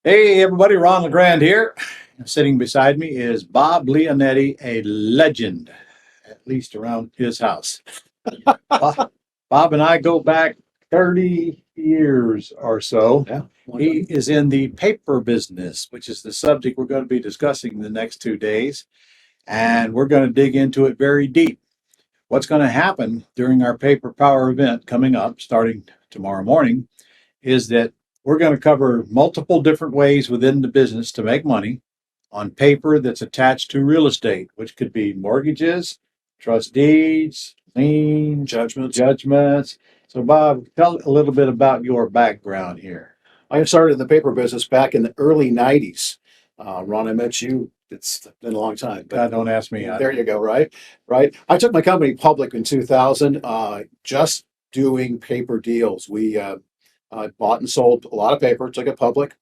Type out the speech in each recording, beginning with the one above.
Hey everybody, Ron LeGrand here. Sitting beside me is Bob Leonetti, a legend, at least around his house. Bob and I go back 30 years or so. Yeah. He is in the paper business, which is the subject we're going to be discussing the next 2 days. And we're going to dig into it very deep. What's going to happen during our paper power event coming up, starting tomorrow morning, is that we're going to cover multiple different ways within the business to make money on paper that's attached to real estate, which could be mortgages, trust deeds, liens, judgments. So, Bob, tell a little bit about your background here. I started in the paper business back in the early 90s. Ron, I met you. It's been a long time. God, don't ask me. There you go, right? Right. I took my company public in 2000, just doing paper deals. We bought and sold a lot of paper, took it public.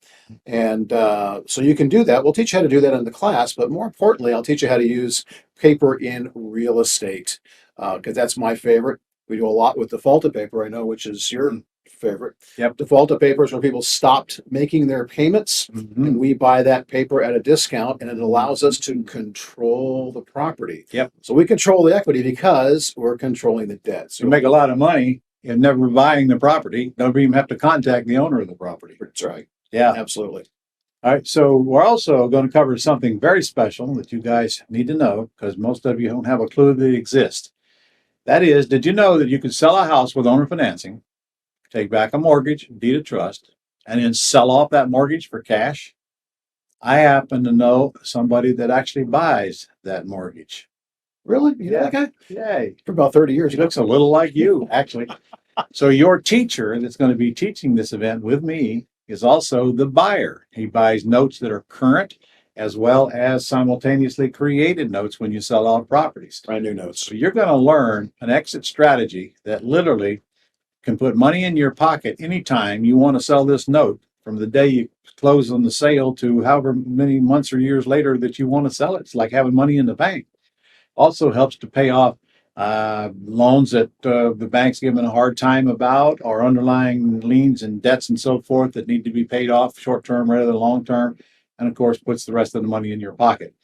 And so you can do that. We'll teach you how to do that in the class, but more importantly, I'll teach you how to use paper in real estate because that's my favorite. We do a lot with defaulted paper, I know, which is your favorite. Yep. Defaulted paper is where people stopped making their payments and we buy that paper at a discount and it allows us to control the property. Yep. So we control the equity because we're controlling the debt. So You make a lot of money in never buying the property. Don't even have to contact the owner of the property. that's right. Yeah. Absolutely. All right. So we're also going to cover something very special that you guys need to know because most of you don't have a clue that it exists. That is, did you know that you could sell a house with owner financing, take back a mortgage, deed of trust, and then sell off that mortgage for cash? I happen to know somebody that actually buys that mortgage. Really? You know that guy? Yay. For about 30 years. He looks a little like you, actually. So your teacher that's going to be teaching this event with me is also the buyer. He buys notes that are current as well as simultaneously created notes when you sell off properties. Brand new notes. So you're going to learn an exit strategy that literally can put money in your pocket anytime you want to sell this note from the day you close on the sale to however many months or years later that you want to sell it. It's like having money in the bank. Also helps to pay off loans that the bank's given a hard time about or underlying liens and debts and so forth that need to be paid off short term rather than long term. And of course, puts the rest of the money in your pocket.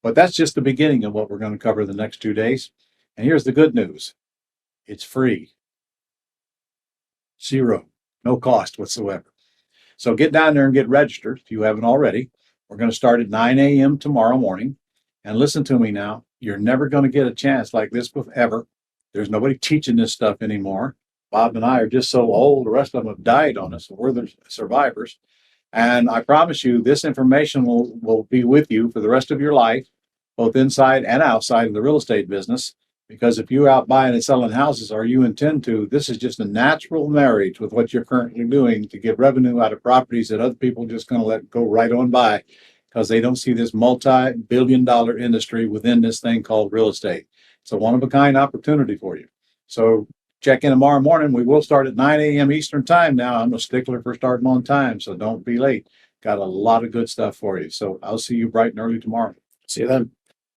But that's just the beginning of what we're going to cover the next 2 days. And here's the good news. It's free. Zero. No cost whatsoever. So get down there and get registered if you haven't already. We're going to start at 9 a.m. tomorrow morning. And listen to me now. You're never going to get a chance like this ever. There's nobody teaching this stuff anymore. Bob and I are just so old. The rest of them have died on us. We're the survivors. And I promise you, this information will be with you for the rest of your life, both inside and outside of the real estate business. Because if you're out buying and selling houses, or you intend to, this is just a natural marriage with what you're currently doing to get revenue out of properties that other people are just going to let go right on by because they don't see this multi-billion-dollar industry within this thing called real estate. It's a one-of-a-kind opportunity for you. So check in tomorrow morning. We will start at 9 a.m. Eastern time now. I'm a stickler for starting on time, so don't be late. Got a lot of good stuff for you. So I'll see you bright and early tomorrow. See you then.